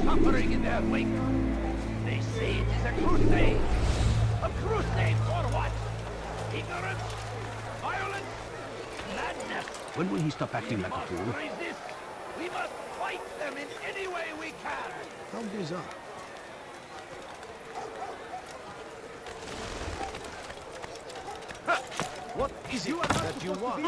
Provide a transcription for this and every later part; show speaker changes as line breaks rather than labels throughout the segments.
suffering in their wake. They say it is a crusade. A crusade for what? Ignorance? Violence? Madness?
When will he stop acting
We
like a
must
fool?
resist. We must fight them in any way we can.
How bizarre.
What is it that you want?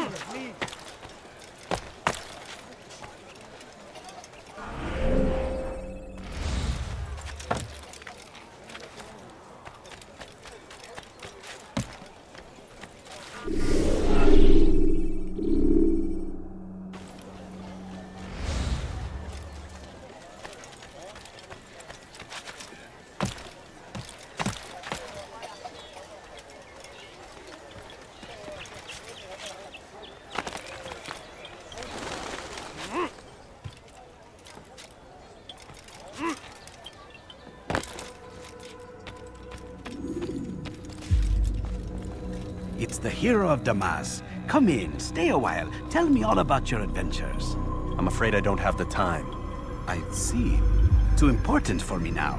It's the hero of Damascus. Come in, stay a while. Tell me all about your adventures.
I'm afraid I don't have the time.
I see. Too important for me now.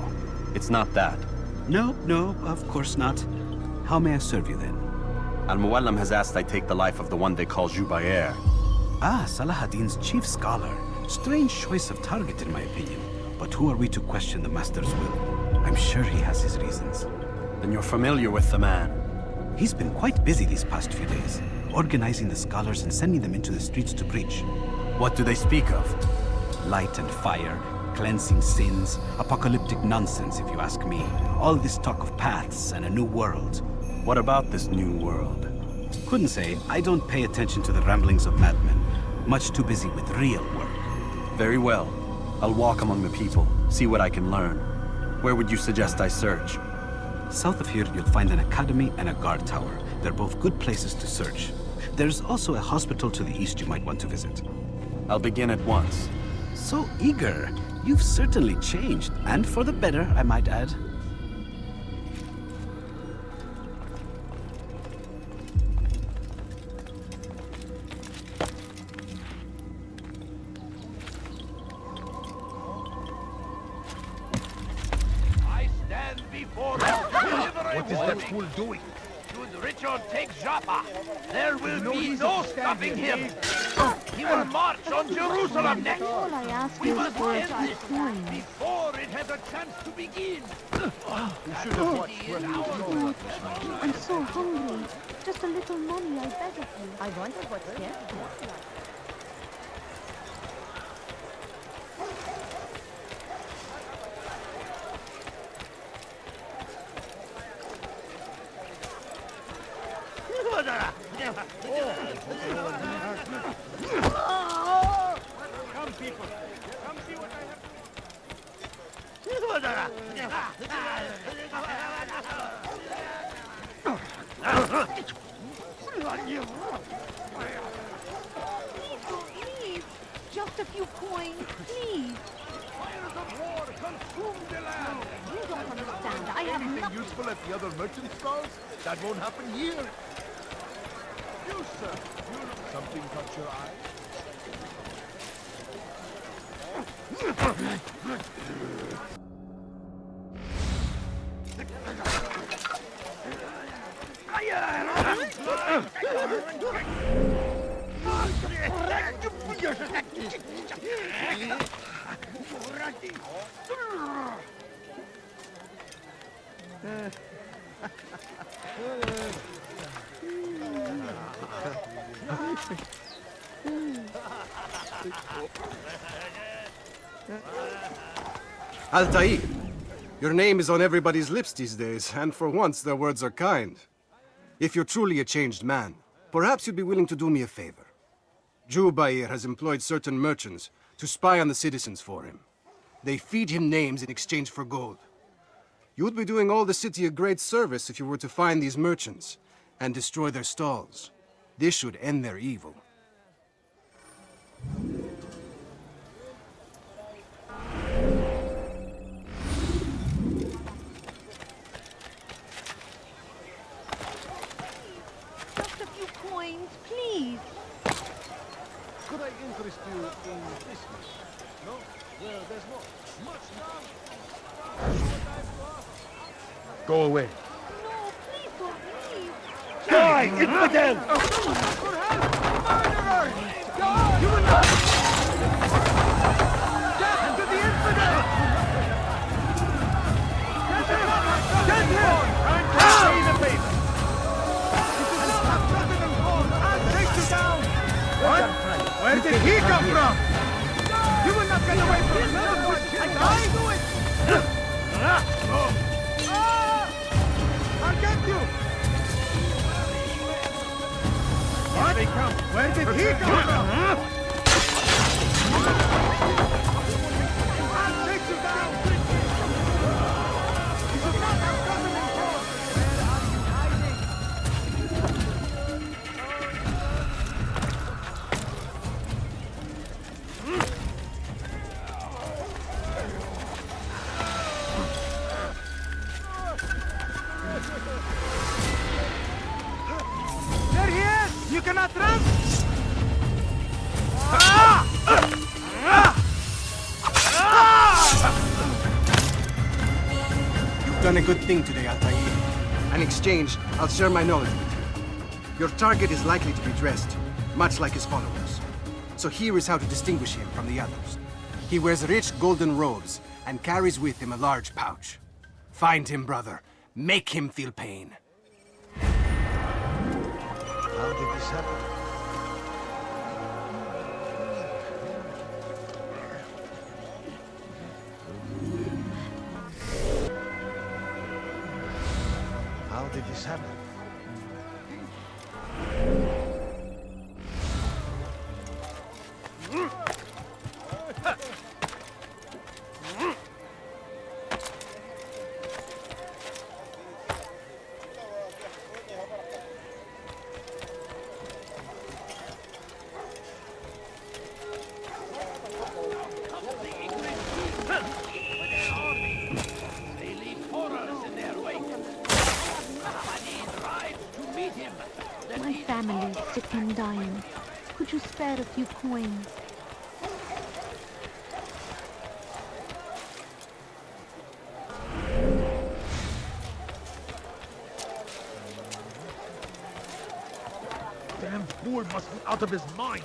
It's not that.
No, of course not. How may I serve you then?
Al-Muallim has asked I take the life of the one they call Jubair.
Ah, Salahadin's chief scholar. Strange choice of target in my opinion. But who are we to question the Master's will? I'm sure he has his reasons.
Then you're familiar with the man.
He's been quite busy these past few days, organizing the scholars and sending them into the streets to preach.
What do they speak of?
Light and fire, cleansing sins, apocalyptic nonsense if you ask me. All this talk of paths and a new world.
What about this new world?
Couldn't say. I don't pay attention to the ramblings of madmen. Much too busy with real work.
Very well. I'll walk among the people, see what I can learn. Where would you suggest I search?
South of here, you'll find an academy and a guard tower. They're both good places to search. There's also a hospital to the east you might want to visit.
I'll begin at once.
So eager. You've certainly changed, and for the better, I might add.
What is that fool doing? Should Richard take Joppa, there will be no stopping him. He will march on Jerusalem next.
All I ask
We
is
must
for
end
a
this
coin.
before it has a chance to begin.
I'm so hungry. Just a little money, I beg of you. I wonder what's there.
Come, people. Come see what I have.
Please, just a few coins, please.
Fires of war consume the land.
You don't understand. I have
Anything
nothing.
useful at the other merchant stalls? That won't happen here.
You, sir.
Something caught your eye?
Altair, your name is on everybody's lips these days, and for once their words are kind. If you're truly a changed man, perhaps you'd be willing to do me a favor. Jubair has employed certain merchants to spy on the citizens for him. They feed him names in exchange for gold. You'd be doing all the city a great service if you were to find these merchants and destroy their stalls. This should end their evil.
Just a few coins, please.
Could I interest you Go away.
No, please don't leave.
Die, infidel!
You will not! Death to the infidel! Get him! And pay the favor! This is not President Ford! I'll take you down! What? Where did he come from? You will not get away from him! I can't do it! I'll get you! What? They come. Where did he come from? I'll take you down! This is not our President Ford! Where are you hiding? There he is! You cannot run!
You've done a good thing today, Altair. In exchange, I'll share my knowledge with you. Your target is likely to be dressed, much like his followers. So here is how to distinguish him from the others. He wears rich golden robes and carries with him a large pouch. Find him, brother. Make him feel pain.
How did this happen? How did this happen?
They leave horrors in their wake. Al-Hadid rides to meet him.
My family is sick and dying. Could you spare a few coins?
Damn fool must be out of his mind.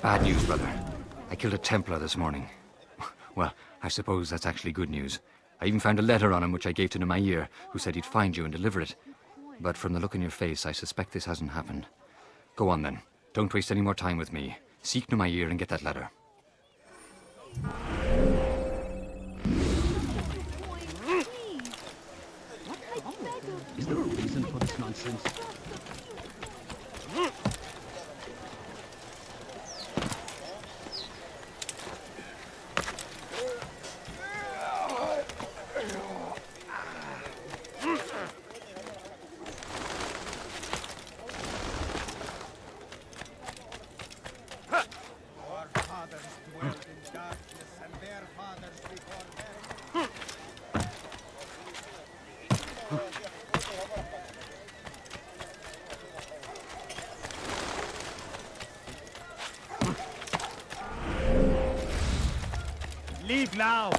Bad news, brother. I killed a Templar this morning. Well, I suppose that's actually good news. I even found a letter on him which I gave to Jubair, who said he'd find you and deliver it. But from the look in your face, I suspect this hasn't happened. Go on then. Don't waste any more time with me. Seek Jubair and get that letter.
Is there a reason for this nonsense?
Leave now!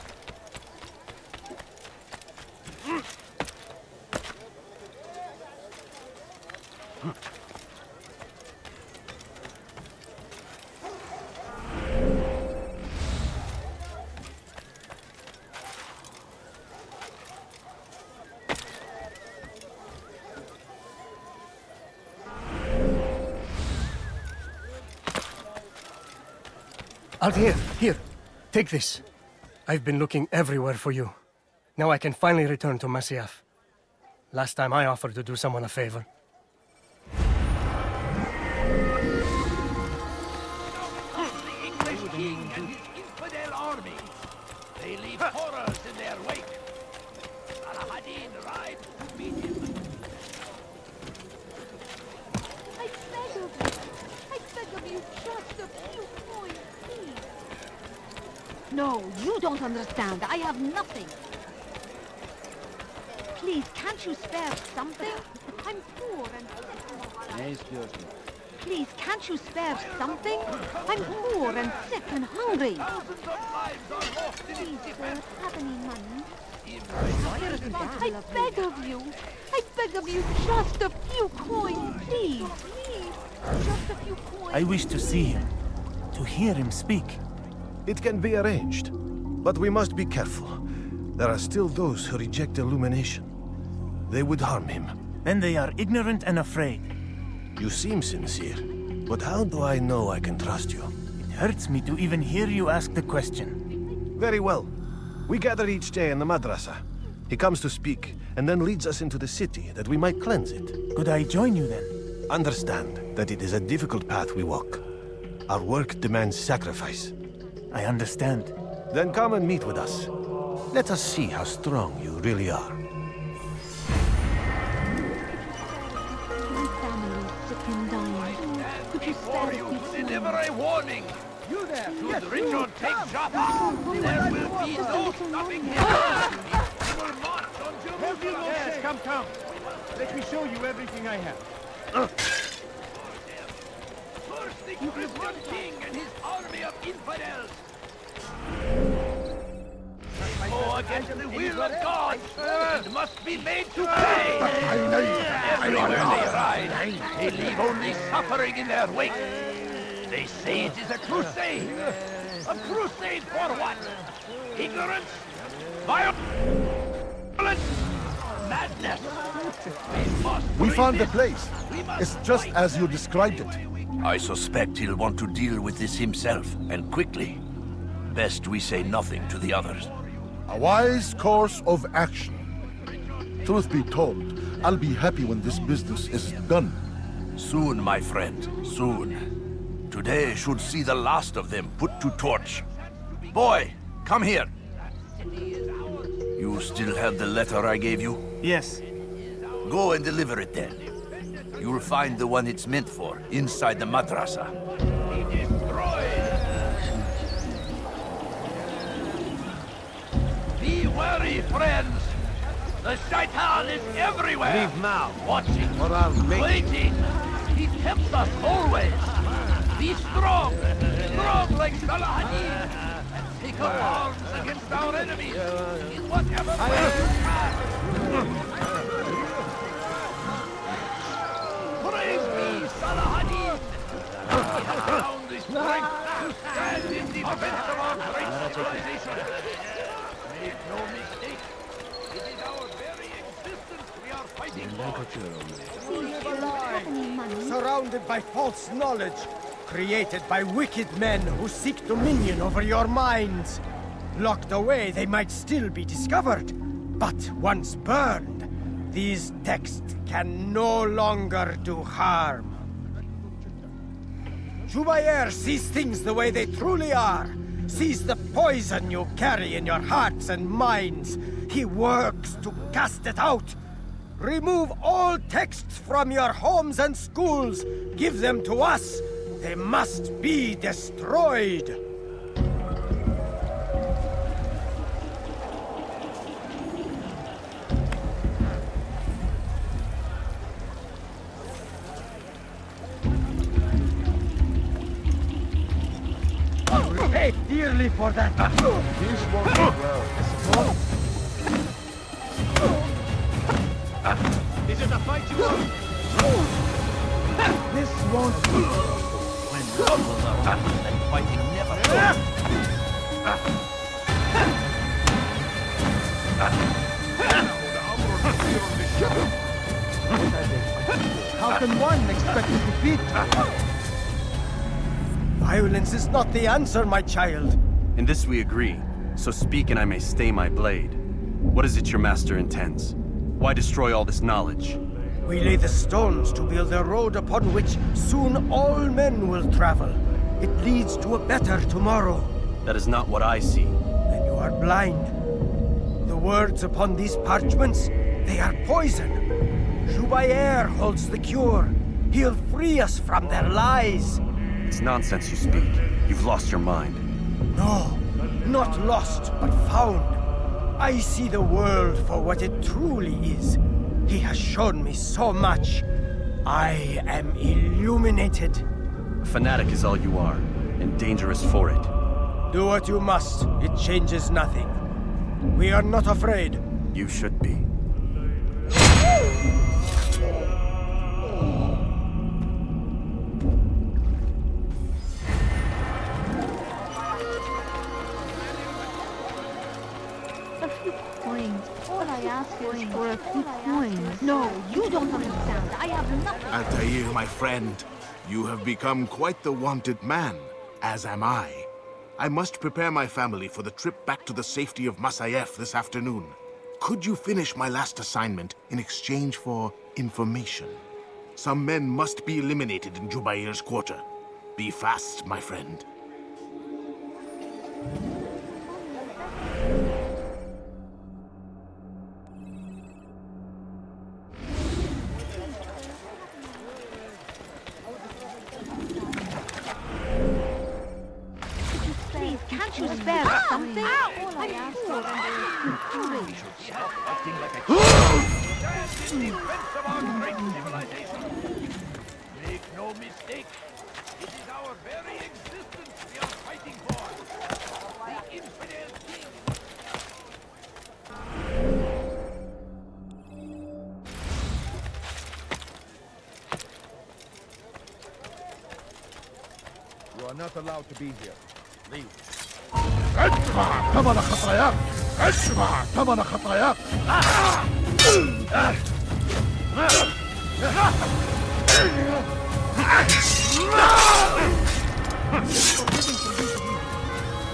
Altair, here. Take this. I've been looking everywhere for you. Now I can finally return to Masyaf. Last time I offered to do someone a favor.
The English king and his infidel army. They leave horrors in their wake. Al-Hadid rides to meet him.
I beg of you. I beg of you just a few coins, please. No, you don't understand. I have nothing. Please, can't you spare something? I'm poor and...
Ne istiyorsun?
please, can't you spare something? I'm poor and sick and hungry.
Thousands of lives are lost in
Please,
its
sir, have any money?
defense.
I beg of you. I beg of you, just a few coins, please. Please, just a few coins.
I wish to see him, to hear him speak.
It can be arranged, but we must be careful. There are still those who reject illumination. They would harm him.
Then they are ignorant and afraid.
You seem sincere, but how do I know I can trust you?
It hurts me to even hear you ask the question.
Very well. We gather each day in the madrasa. He comes to speak, and then leads us into the city, that we might cleanse it.
Could I join you then?
Understand that it is a difficult path we walk. Our work demands sacrifice.
I understand.
Then come and meet with us. Let us see how strong you really are.
My family is sick and dying. Could you spare
For you
me
to deliver a warning.
You there!
Should Richard take Jaffa, there will be no stopping him. He will march on Jerusalem.
Yes, come. Let me show you everything I have.
First the Christian king and his army of infidels. Oh, against the will of God, it must be made to pay. Everywhere they ride, they leave only suffering in their wake. They say it is a crusade. A crusade for what? Ignorance? Violence? Madness?
We found the place. It's just as you described it.
I suspect he'll want to deal with this himself, and quickly. Best we say nothing to the others.
A wise course of action. Truth be told, I'll be happy when this business is done.
Soon, my friend, soon. Today should see the last of them put to torch. Boy, come here. You still have the letter I gave you?
Yes.
Go and deliver it then. You'll find the one it's meant for inside the madrasa.
Be destroyed! Be wary, friends! The shaitan is everywhere!
Leave now,
Watching,
or I'll make
waiting! He tempts us always! Be strong! Strong like Salah and take up arms against our enemies in whatever way you can! Praise be Salah He has found the strength to stand in defense of our great civilization! Make no mistake, it is our very existence we are fighting for!
Please, sir, have any money?
Surrounded by false knowledge, created by wicked men who seek dominion over your minds. Locked away, they might still be discovered. But once burned, these texts can no longer do harm. Jubair sees things the way they truly are. Sees the poison you carry in your hearts and minds. He works to cast it out. Remove all texts from your homes and schools. Give them to us. They must be destroyed. You pay dearly for that.
This won't go well.
Is it a fight you want?
This won't be.
And fighting never stops.
How can one expect to defeat? Violence is not the answer, my child.
In this we agree, so speak and I may stay my blade. What is it your master intends? Why destroy all this knowledge?
We lay the stones to build a road upon which soon all men will travel. It leads to a better tomorrow.
That is not what I see.
Then you are blind. The words upon these parchments, they are poison. Jubair holds the cure. He'll free us from their lies.
It's nonsense you speak. You've lost your mind.
No, not lost, but found. I see the world for what it truly is. He has shown me so much. I am illuminated.
A fanatic is all you are, and dangerous for it.
Do what you must. It changes nothing. We are not afraid.
You should be.
A few coins. All I ask is for a few coins. No, you don't understand. I have nothing.
Altair, my friend, you have become quite the wanted man, as am I. I must prepare my family for the trip back to the safety of Masayef this afternoon. Could you finish my last assignment in exchange for information? Some men must be eliminated in Jubair's quarter. Be fast, my friend.
Please, can't you spare something? All I ask for is
Stop acting like a stand in defense of our great civilization. Make no mistake, it is our very existence we are fighting for. The infidel king.
You are not allowed to be here. Leave.
ادفع ثمن خطاياك! ادفع ثمن خطاياك!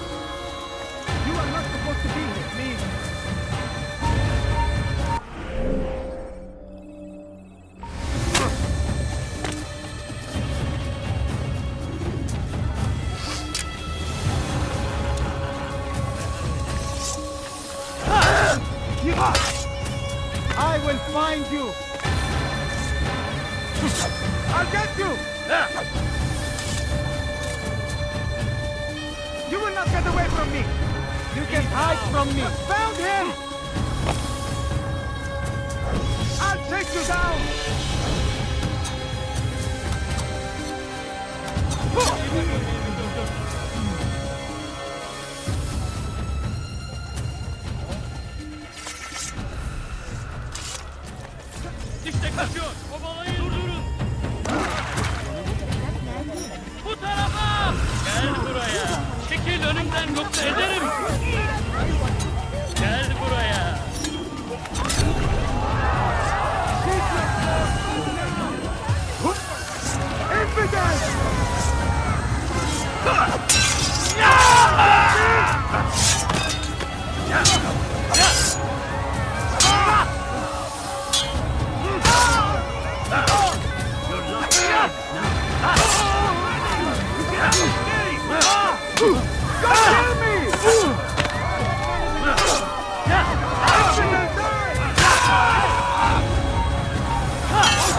You are not supposed to be here. Leave. I will find you! I'll get you! You will not get away from me! You can hide from me! Found him! I'll take you down!
İşte kaçıyor. Kovalayın. Durdurun. Bu tarafa. Gel buraya. Çekil önümden yoksa ederim. Gel buraya.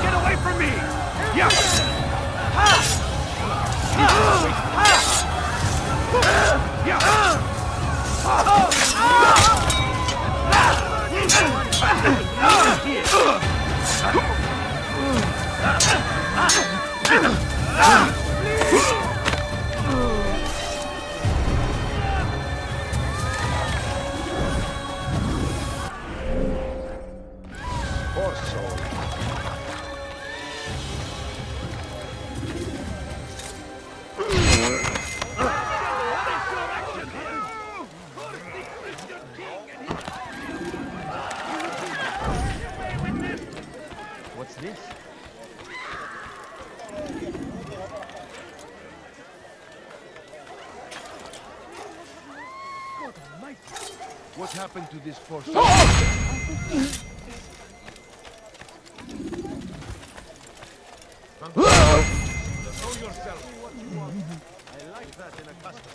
Get away from me! Yeah! Poor soul.
What's this?
What happened to this poor soul?
Know yourself. I like that in a custom.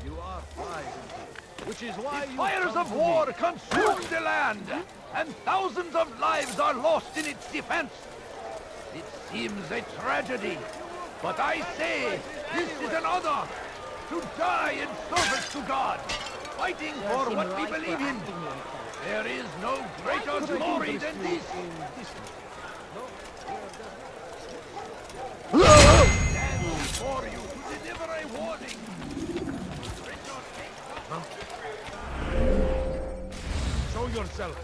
You are wise indeed. Which is why
The
you
fires
come
of
to
war
me.
consume the land, and thousands of lives are lost in its defense. It seems a tragedy, but I say this is an honor to die in service to God, fighting for what we believe in. There is no greater glory than this. Stand before you to deliver a warning.
Show yourself.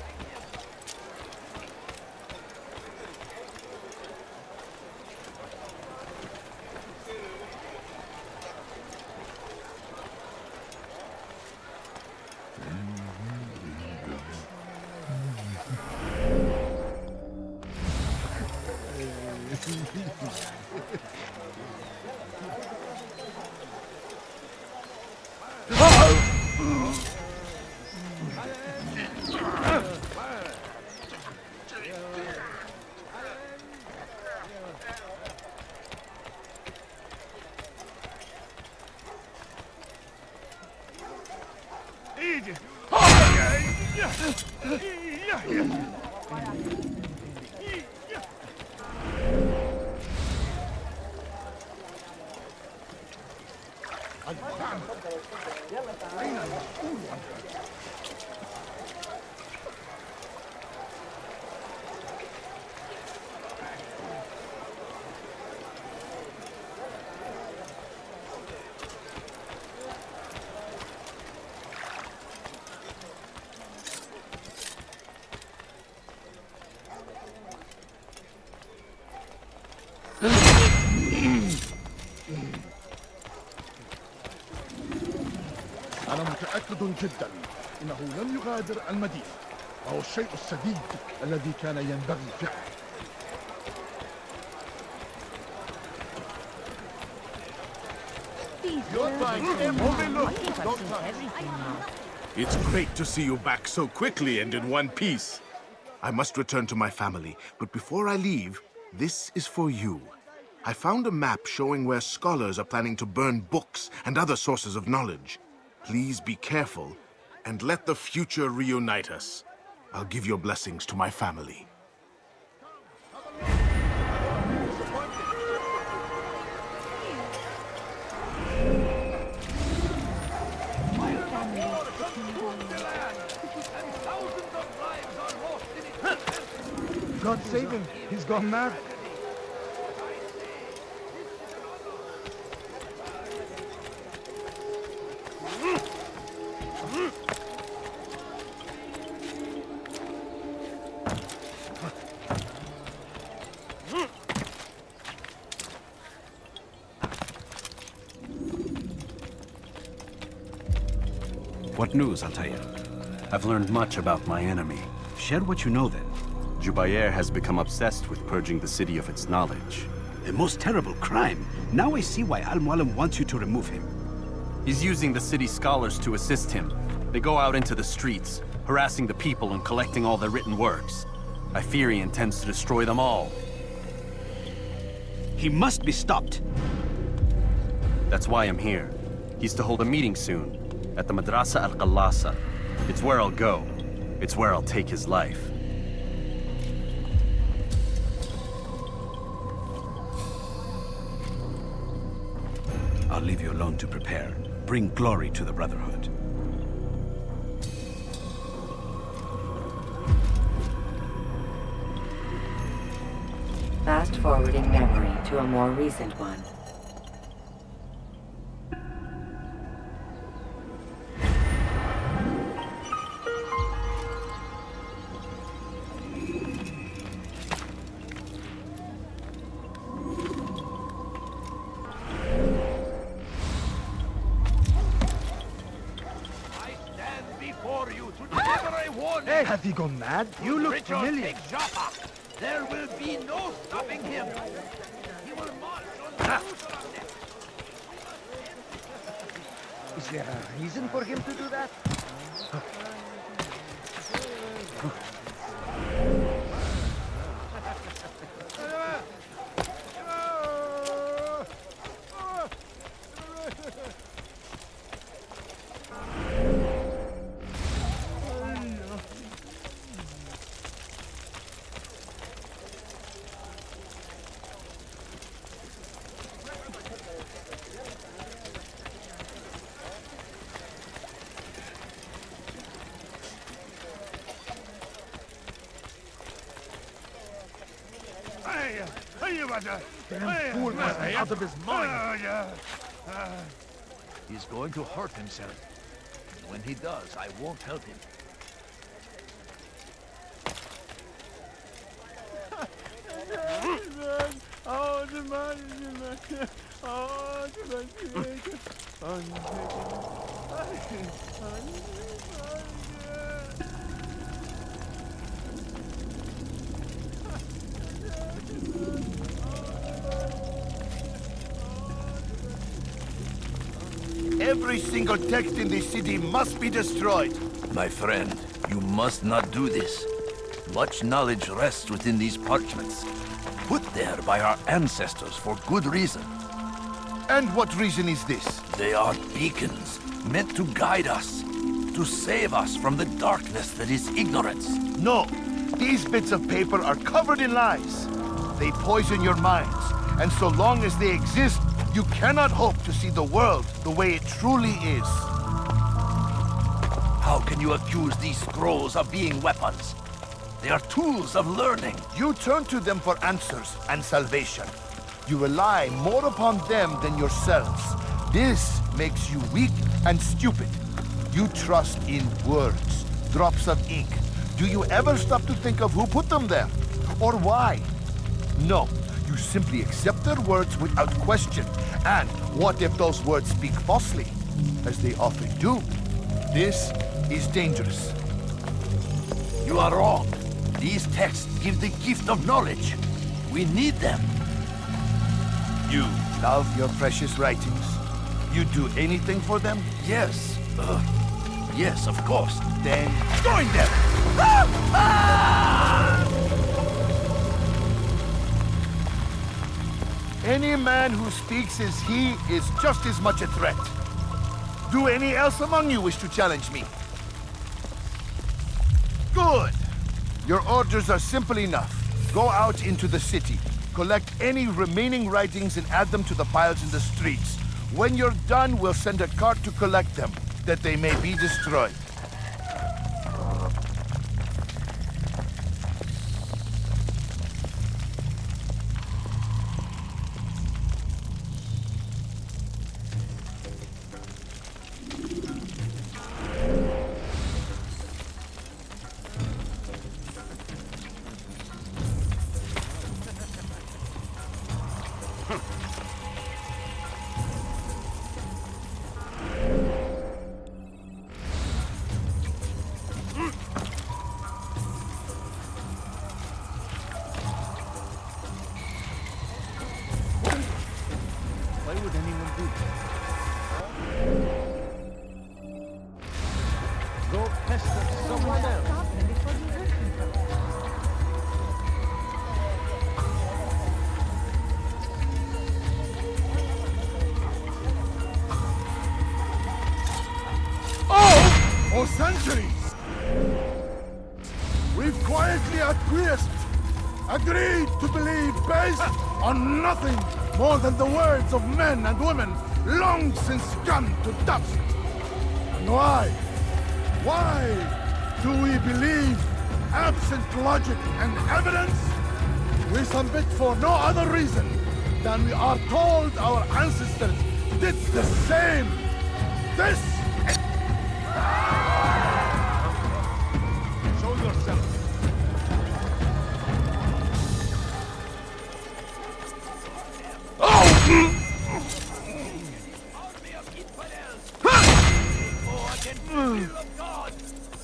أنا متأكد جدا إنه لم يغادر المدينة، وهو الشيء السديد الذي كان ينبغي فعله.
It's great to see you back so quickly and in one piece. I must return to my family, but before I leave, this is for you. I found a map showing where scholars are planning to burn books and other sources of knowledge. Please be careful, and let the future reunite us. I'll give your blessings to my family.
God save him. He's gone mad.
What news, Altair?
I've learned much about my enemy.
Share what you know then.
Jubair has become obsessed with purging the city of its knowledge.
A most terrible crime. Now I see why Al-Mualim wants you to remove him.
He's using the city scholars to assist him. They go out into the streets, harassing the people and collecting all their written works. I fear he intends to destroy them all.
He must be stopped.
That's why I'm here. He's to hold a meeting soon, at the Madrasa Al-Qallasa. It's where I'll go. It's where I'll take his life.
I'll leave you alone to prepare. Bring glory to the Brotherhood.
Fast-forwarding memory to a more recent one.
Hey, has he gone mad? You look
Richard,
familiar.
take Jaffa. There will be no stopping him. He will march on Jerusalem.
Is there a reason for him to do that? Damn fool must be out of his mind.
He's going to hurt himself. And when he does, I won't help him.
Every single text in this city must be destroyed.
My friend, you must not do this. Much knowledge rests within these parchments, put there by our ancestors for good reason.
And what reason is this?
They are beacons, meant to guide us, to save us from the darkness that is ignorance.
No, these bits of paper are covered in lies. They poison your minds, and so long as they exist, you cannot hope to see the world the way it truly is.
How can you accuse these scrolls of being weapons? They are tools of learning.
You turn to them for answers and salvation. You rely more upon them than yourselves. This makes you weak and stupid. You trust in words, drops of ink. Do you ever stop to think of who put them there? Or why? No, you simply accept their words without question. And what if those words speak falsely? As they often do. This is dangerous.
You are wrong. These texts give the gift of knowledge. We need them.
You love your precious writings? You do anything for them?
Yes. Yes, of course.
Then join them! Any man who speaks as he is just as much a threat. Do any else among you wish to challenge me? Good! Your orders are simple enough. Go out into the city, collect any remaining writings and add them to the piles in the streets. When you're done, we'll send a cart to collect them, that they may be destroyed.
For centuries, we've quietly acquiesced, agreed to believe based on nothing more than the words of men and women long since gone to dust. And why? Why do we believe absent logic and evidence? We submit for no other reason than we are told our ancestors did the same. This show yourself.
Army of infidels! Go against the will of God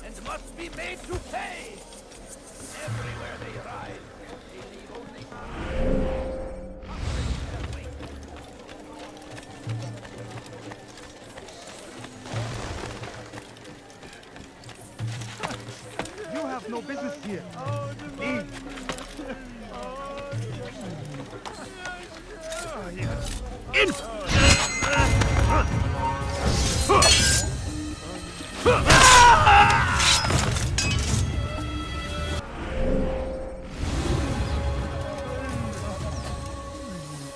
and must be made to pay! Everywhere they ride, they leave only
You have no business here. Leave.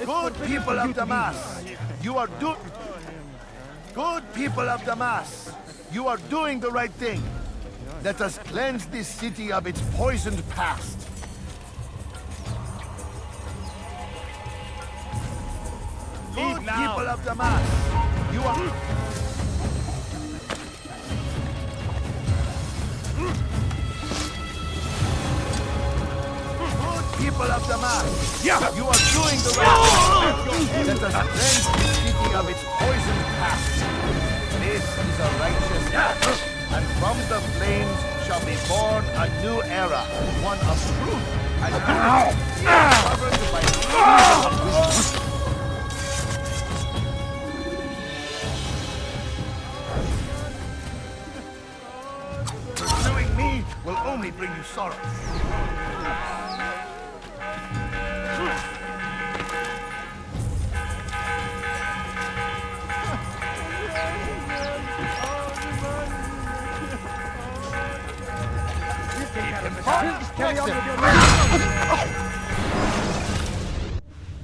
Good people of Damascus, you are Good people of Damascus, you are doing the right thing. Let us cleanse this city of its poisoned past.
Leave now. People of Damascus, you are... People of Damascus, you are doing the right thing. Let us cleanse the city of its poisoned past. This is a righteous act, and from the flames shall be born a new era, one of truth and unity, governed by the wisdom. Pursuing me will only bring you sorrow.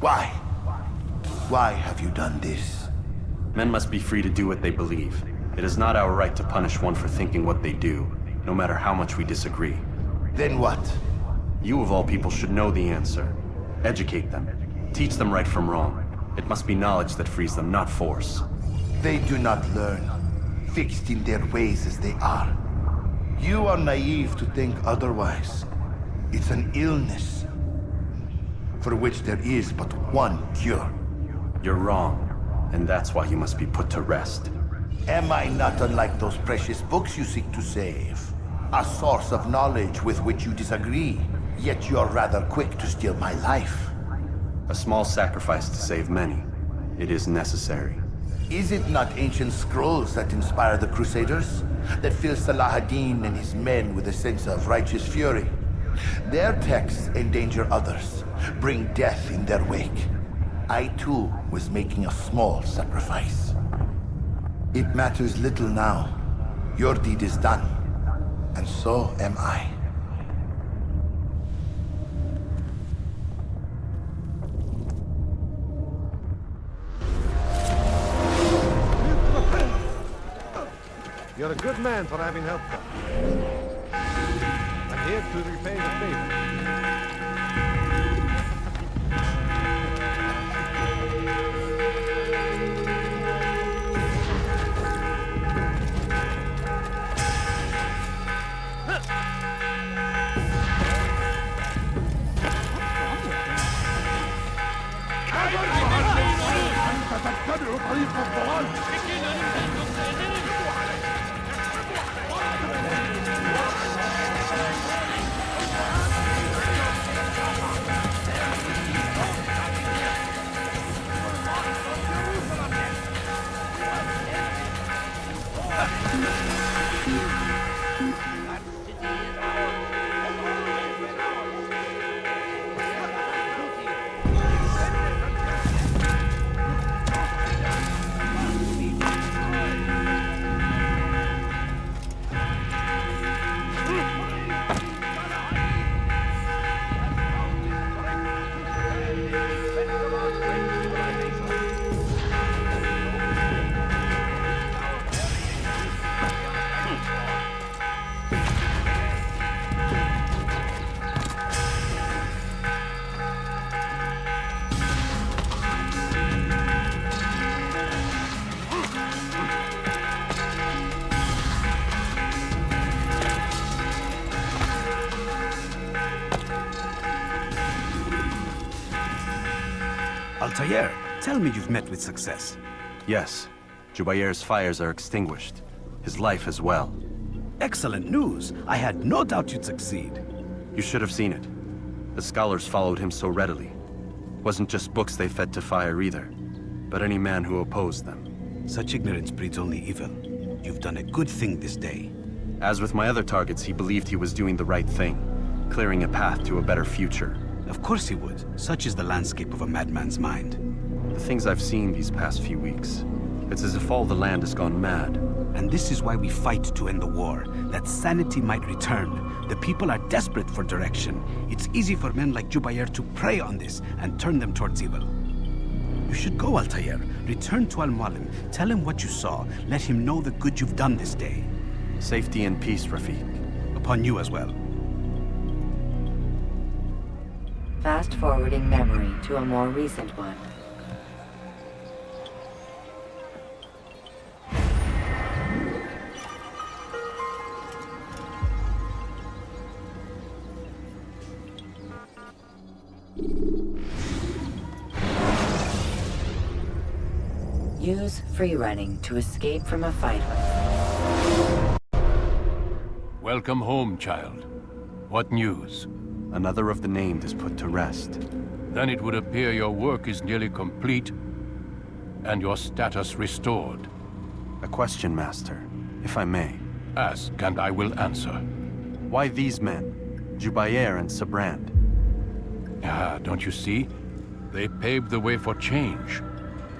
Why? Why have you done this?
Men must be free to do what they believe. It is not our right to punish one for thinking what they do, no matter how much we disagree.
Then what?
You of all people should know the answer. Educate them. Teach them right from wrong. It must be knowledge that frees them, not force.
They do not learn, fixed in their ways as they are. You are naive to think otherwise. It's an illness for which there is but one cure.
You're wrong, and that's why you must be put to rest.
Am I not unlike those precious books you seek to save? A source of knowledge with which you disagree, yet you're rather quick to steal my life.
A small sacrifice to save many. It is necessary.
Is it not ancient scrolls that inspire the Crusaders? That fill Salah ad-Din and his men with a sense of righteous fury? Their texts endanger others, bring death in their wake. I too was making a small sacrifice. It matters little now. Your deed is done, and so am I.
You're a good man for having helped us. I'm here to repay the favor.
Altair, tell me you've met with success.
Yes. Jubair's fires are extinguished. His life as well.
Excellent news. I had no doubt you'd succeed.
You should have seen it. The scholars followed him so readily. Wasn't just books they fed to fire either, but any man who opposed them.
Such ignorance breeds only evil. You've done a good thing this day.
As with my other targets, he believed he was doing the right thing, clearing a path to a better future.
Of course he would. Such is the landscape of a madman's mind.
The things I've seen these past few weeks, it's as if all the land has gone mad.
And this is why we fight to end the war, that sanity might return. The people are desperate for direction. It's easy for men like Jubair to prey on this and turn them towards evil. You should go, Altair. Return to Al-Mualim. Tell him what you saw. Let him know the good you've done this day.
Safety and peace, Rafiq.
Upon you as well.
Fast-forwarding memory to a more recent one. Use free running to escape from a fight.
Welcome home, child. What news?
Another of the named is put to rest.
Then it would appear your work is nearly complete and your status restored.
A question, Master, if I may.
Ask, and I will answer.
Why these men? Jubair and Sabrand?
Ah, don't you see? They paved the way for change.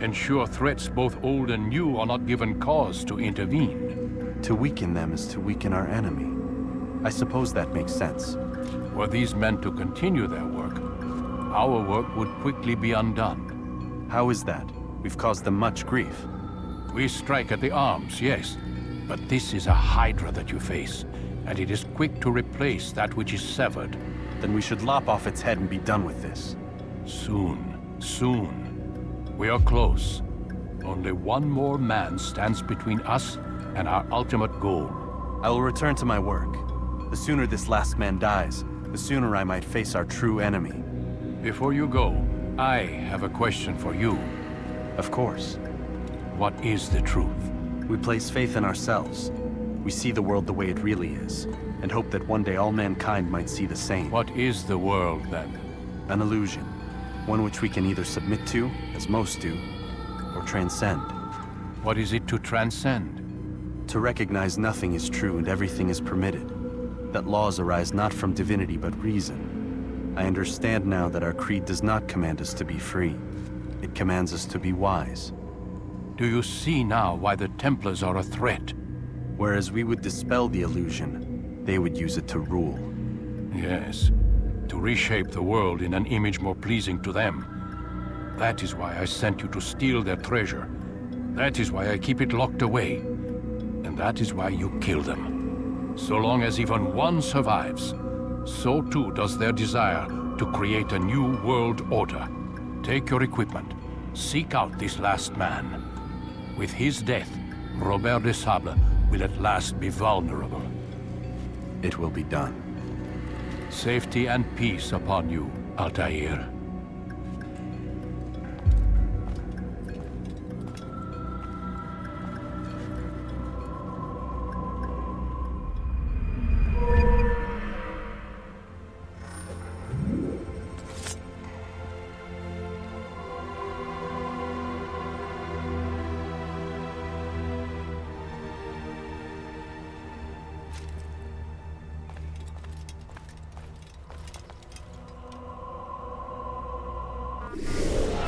Ensure threats both old and new are not given cause to intervene.
To weaken them is to weaken our enemy. I suppose that makes sense.
Were these men to continue their work, our work would quickly be undone.
How is that? We've caused them much grief.
We strike at the arms, yes. But this is a hydra that you face, and it is quick to replace that which is severed.
Then we should lop off its head and be done with this.
Soon, soon. We are close. Only one more man stands between us and our ultimate goal.
I will return to my work. The sooner this last man dies, the sooner I might face our true enemy.
Before you go, I have a question for you.
Of course.
What is the truth?
We place faith in ourselves. We see the world the way it really is, and hope that one day all mankind might see the same.
What is the world, then?
An illusion. One which we can either submit to, as most do, or transcend.
What is it to transcend?
To recognize nothing is true and everything is permitted. That laws arise not from divinity but reason. I understand now that our creed does not command us to be free. It commands us to be wise.
Do you see now why the Templars are a threat?
Whereas we would dispel the illusion, they would use it to rule.
Yes, to reshape the world in an image more pleasing to them. That is why I sent you to steal their treasure. That is why I keep it locked away. And that is why you kill them. So long as even one survives, so too does their desire to create a new world order. Take your equipment. Seek out this last man. With his death, Robert de Sable will at last be vulnerable.
It will be done.
Safety and peace upon you, Altair.